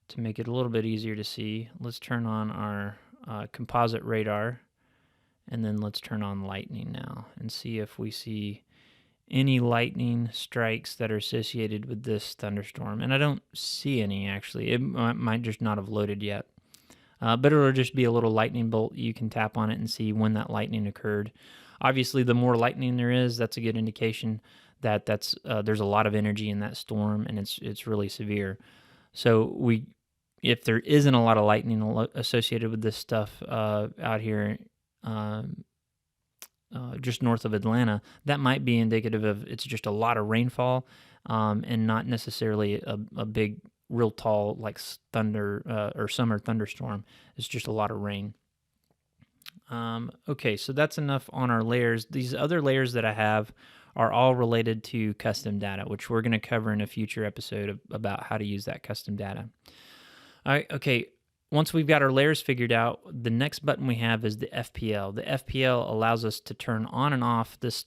Speaker 1: to make it a little bit easier to see. Let's turn on our composite radar, and then let's turn on lightning now and see if we see any lightning strikes that are associated with this thunderstorm. And I don't see any, actually. It might just not have loaded yet. But it'll just be a little lightning bolt. You can tap on it and see when that lightning occurred. Obviously, the more lightning there is, that's a good indication that there's a lot of energy in that storm, and it's really severe. So if there isn't a lot of lightning associated with this stuff out here just north of Atlanta, that might be indicative of it's just a lot of rainfall and not necessarily a big, real tall like thunder or summer thunderstorm. It's just a lot of rain. Okay, so that's enough on our layers. These other layers that I have are all related to custom data, which we're going to cover in a future episode about how to use that custom data. All right, okay. Once we've got our layers figured out, the next button we have is the FPL. The FPL allows us to turn on and off this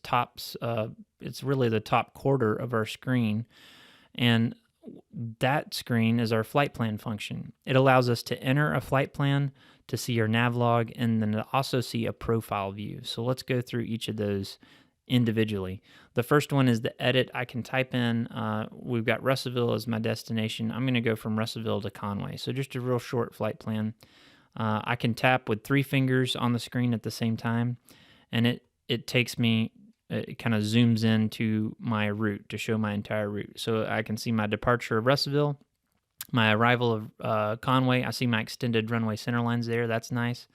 Speaker 1: it's really the top quarter of our screen. And that screen is our flight plan function. It allows us to enter a flight plan, to see our nav log, and then to also see a profile view. So let's go through each of those individually. The first one is the edit. I can type in, we've got Russellville as my destination. I'm going to go from Russellville to Conway. So just a real short flight plan. I can tap with 3 fingers on the screen at the same time, and it takes me, it kind of zooms into my route to show my entire route. So I can see my departure of Russellville, my arrival of Conway. I see my extended runway center lines there. That's nice.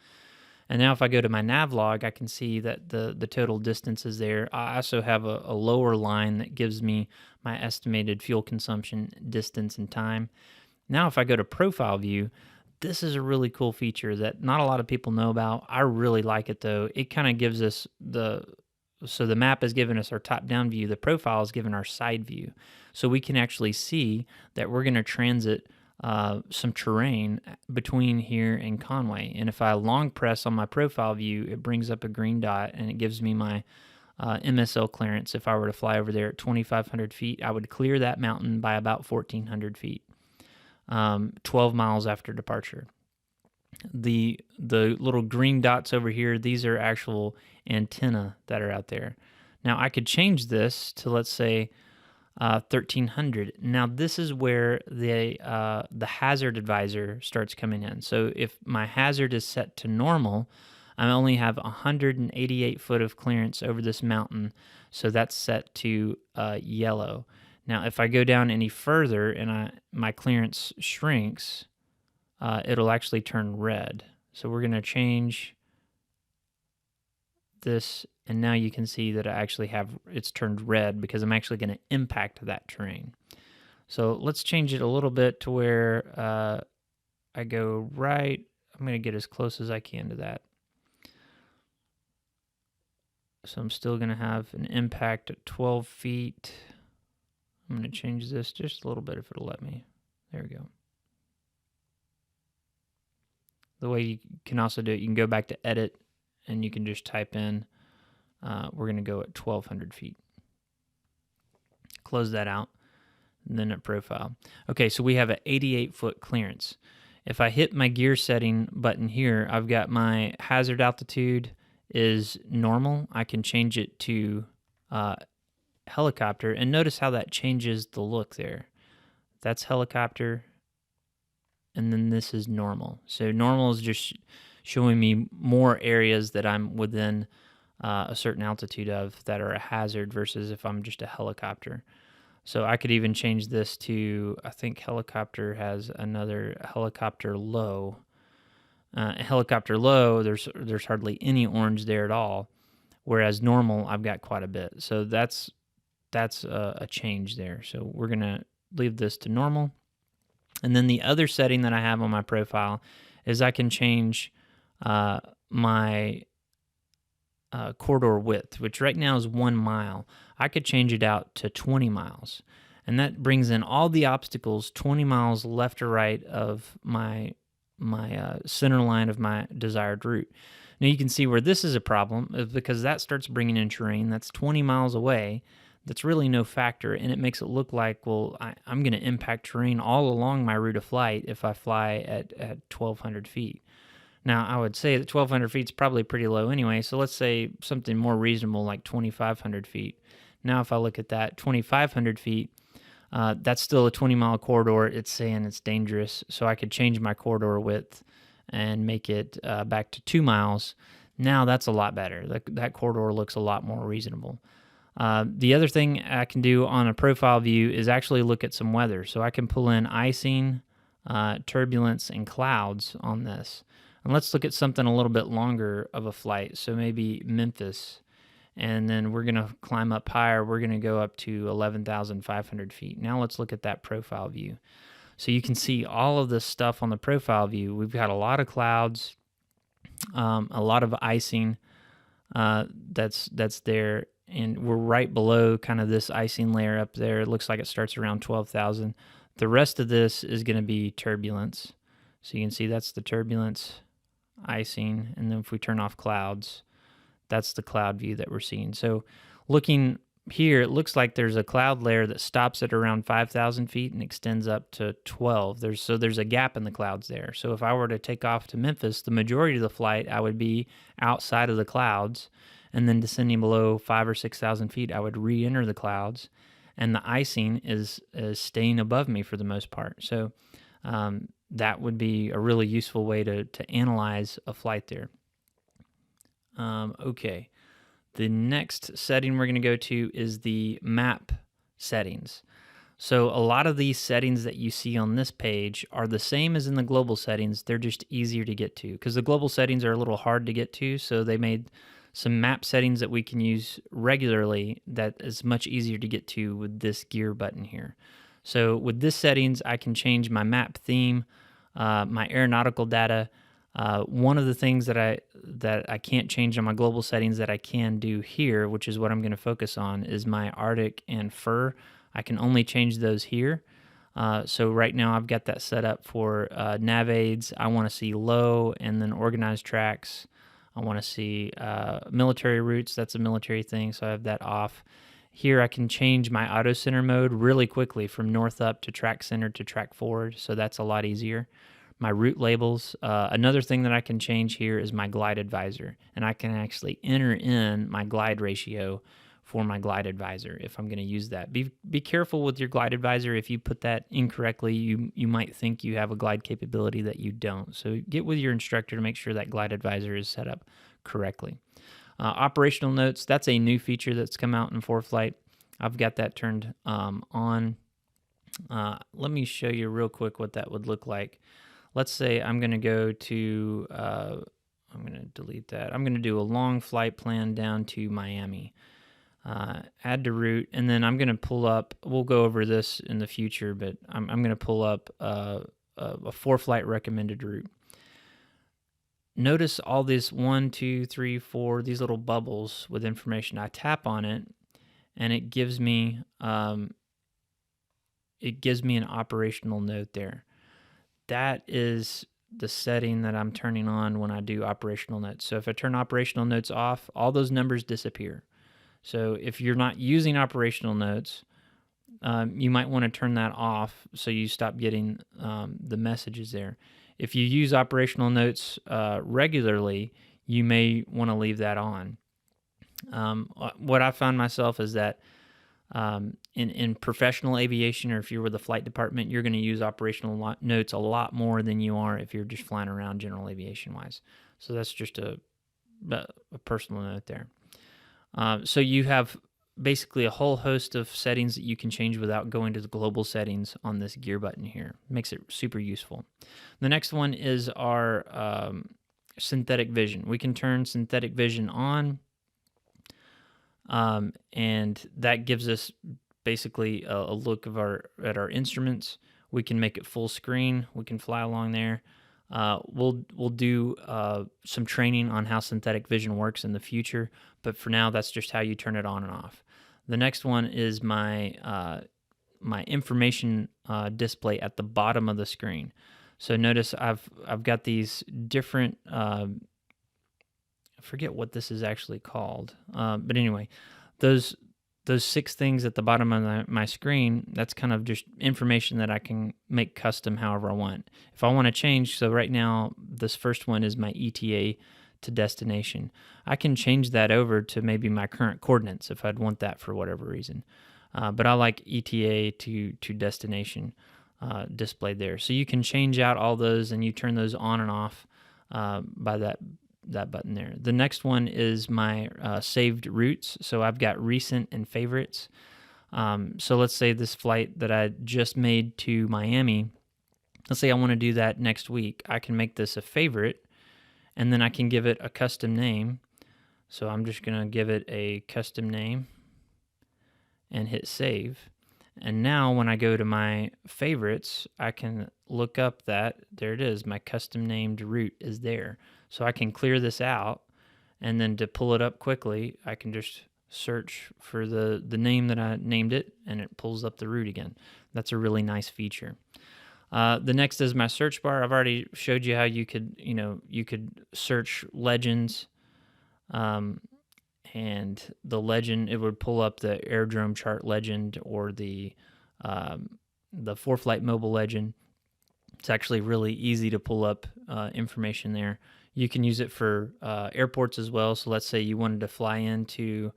Speaker 1: And now if I go to my nav log, I can see that the total distance is there. I also have a lower line that gives me my estimated fuel consumption, distance, and time. Now if I go to profile view, this is a really cool feature that not a lot of people know about. I really like it though. It kind of gives us so the map is giving us our top-down view. The profile is giving our side view. So we can actually see that we're going to transit some terrain between here and Conway. And if I long press on my profile view, it brings up a green dot and it gives me my MSL clearance. If I were to fly over there at 2,500 feet, I would clear that mountain by about 1,400 feet, 12 miles after departure. The little green dots over here, these are actual antenna that are out there. Now I could change this to, let's say, 1,300. Now this is where the hazard advisor starts coming in. So if my hazard is set to normal, I only have 188 foot of clearance over this mountain, so that's set to yellow. Now if I go down any further and my clearance shrinks, it'll actually turn red. So we're going to change this, and now you can see that it's turned red because I'm actually going to impact that terrain. So let's change it a little bit to where I go right. I'm going to get as close as I can to that. So I'm still going to have an impact at 12 feet. I'm going to change this just a little bit if it'll let me. There we go. The way you can also do it, you can go back to edit and you can just type in, we're going to go at 1,200 feet. Close that out, and then at profile. Okay, so we have an 88 foot clearance. If I hit my gear setting button here, I've got my hazard altitude is normal. I can change it to helicopter, and notice how that changes the look there. That's helicopter, and then this is normal. So normal is just showing me more areas that I'm within a certain altitude of that are a hazard versus if I'm just a helicopter. So I could even change this to, I think helicopter has another helicopter low. Helicopter low, there's hardly any orange there at all, whereas normal I've got quite a bit. So that's a change there. So we're gonna leave this to normal. And then the other setting that I have on my profile is I can change my corridor width, which right now is 1 mile. I could change it out to 20 miles. And that brings in all the obstacles 20 miles left or right of my center line of my desired route. Now you can see where this is a problem is because that starts bringing in terrain that's 20 miles away. That's really no factor, and it makes it look like, well, I'm going to impact terrain all along my route of flight if I fly at 1,200 feet. Now, I would say that 1,200 feet is probably pretty low anyway, so let's say something more reasonable like 2,500 feet. Now, if I look at that, 2,500 feet, that's still a 20-mile corridor. It's saying it's dangerous, so I could change my corridor width and make it back to 2 miles. Now, that's a lot better. That corridor looks a lot more reasonable. The other thing I can do on a profile view is actually look at some weather. So I can pull in icing, turbulence, and clouds on this. And let's look at something a little bit longer of a flight. So maybe Memphis. And then we're going to climb up higher. We're going to go up to 11,500 feet. Now let's look at that profile view. So you can see all of this stuff on the profile view. We've got a lot of clouds. A lot of icing that's there, and we're right below kind of this icing layer up there. It looks like it starts around 12,000. The rest of this is going to be turbulence. So you can see that's the turbulence icing, and then if we turn off clouds, that's the cloud view that we're seeing. So looking here, it looks like there's a cloud layer that stops at around 5,000 feet and extends up to 12. There's a gap in the clouds there. So if I were to take off to Memphis, the majority of the flight, I would be outside of the clouds, and then descending below 5,000 or 6,000 feet, I would re-enter the clouds, and the icing is staying above me for the most part. So that would be a really useful way to analyze a flight there. Okay. The next setting we're going to go to is the map settings. So a lot of these settings that you see on this page are the same as in the global settings. They're just easier to get to because the global settings are a little hard to get to. So they made some map settings that we can use regularly that is much easier to get to with this gear button here. So with this settings, I can change my map theme, my aeronautical data. One of the things that I can't change on my global settings that I can do here, which is what I'm going to focus on, is my Arctic and fur. I can only change those here. So right now I've got that set up for nav aids. I want to see low and then organized tracks. I want to see military routes. That's a military thing, so I have that off. Here I can change my Autocenter mode really quickly from north up to track center to track forward, so that's a lot easier. My route labels. Another thing that I can change here is my glide advisor, and I can actually enter in my glide ratio for my glide advisor if I'm going to use that. Be careful with your glide advisor. If you put that incorrectly, you might think you have a glide capability that you don't. So get with your instructor to make sure that glide advisor is set up correctly. Operational notes, that's a new feature that's come out in ForeFlight. I've got that turned on. Let me show you real quick what that would look like. Let's say I'm going to go to, I'm going to delete that. I'm going to do a long flight plan down to Miami. Add to route, and then I'm going to pull up, we'll go over this in the future, but I'm going to pull up a ForeFlight recommended route. Notice all these 1, 2, 3, 4, these little bubbles with information. I tap on it, and it gives me an operational note there. That is the setting that I'm turning on when I do operational notes. So if I turn operational notes off, all those numbers disappear. So if you're not using operational notes, you might want to turn that off so you stop getting the messages there. If you use operational notes regularly, you may want to leave that on. What I found myself is that in professional aviation, or if you're with the flight department, you're going to use operational notes a lot more than you are if you're just flying around general aviation wise. So that's just a personal note there. So you have basically a whole host of settings that you can change without going to the global settings on this gear button here. Makes it super useful. The next one is our synthetic vision. We can turn synthetic vision on, and that gives us basically a look at our instruments. We can make it full screen. We can fly along there. We'll do some training on how synthetic vision works in the future, but for now, that's just how you turn it on and off. The next one is my information display at the bottom of the screen. So notice I've got these different. I forget what this is actually called, but anyway, those 6 things at the bottom of my screen, that's kind of just information that I can make custom however I want. If I want to change, so right now, this first one is my ETA to destination. I can change that over to maybe my current coordinates if I'd want that for whatever reason. But I like ETA to destination displayed there. So you can change out all those, and you turn those on and off by that button there. The next one is my saved routes. So I've got recent and favorites. So let's say this flight that I just made to Miami, let's say I want to do that next week. I can make this a favorite, and then I can give it a custom name. So I'm just going to give it a custom name and hit save. And now when I go to my favorites, I can look up that, there it is, my custom named route is there. So I can clear this out, and then to pull it up quickly, I can just search for the name that I named it, and it pulls up the route again. That's a really nice feature. The next is my search bar. I've already showed you how you could search legends, and the legend, it would pull up the airdrome chart legend or the ForeFlight mobile legend. It's actually really easy to pull up information there. You can use it for airports as well. So let's say you wanted to fly into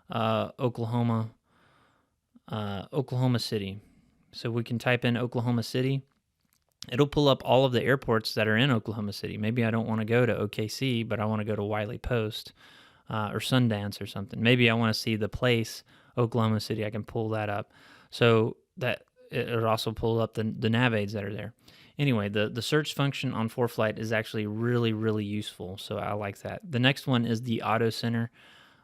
Speaker 1: Oklahoma City. So we can type in Oklahoma City. It'll pull up all of the airports that are in Oklahoma City. Maybe I don't want to go to OKC, but I want to go to Wiley Post or Sundance or something. Maybe I want to see the place, Oklahoma City. I can pull that up. So that it'll also pull up the nav aids that are there. Anyway, the search function on ForeFlight is actually really, really useful. So I like that. The next one is the Autocenter.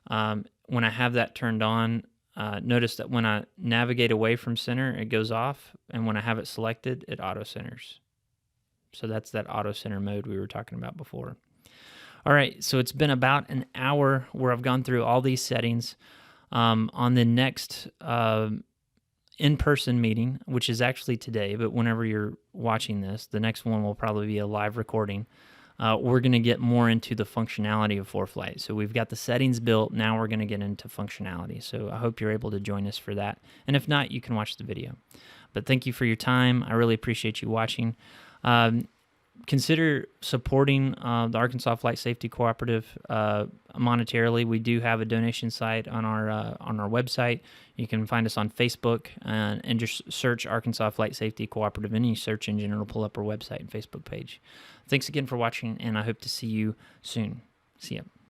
Speaker 1: When I have that turned on, notice that when I navigate away from center, it goes off, and when I have it selected, it auto-centers. So that's that auto-center mode we were talking about before. All right, so it's been about an hour where I've gone through all these settings. On the next in-person meeting, which is actually today, but whenever you're watching this, the next one will probably be a live recording. We're going to get more into the functionality of ForeFlight. So we've got the settings built. Now we're going to get into functionality. So I hope you're able to join us for that. And if not, you can watch the video. But thank you for your time. I really appreciate you watching. Consider supporting the Arkansas Flight Safety Cooperative monetarily. We do have a donation site on our website. You can find us on Facebook and just search Arkansas Flight Safety Cooperative in any search engine. It'll pull up our website and Facebook page. Thanks again for watching, and I hope to see you soon. See ya.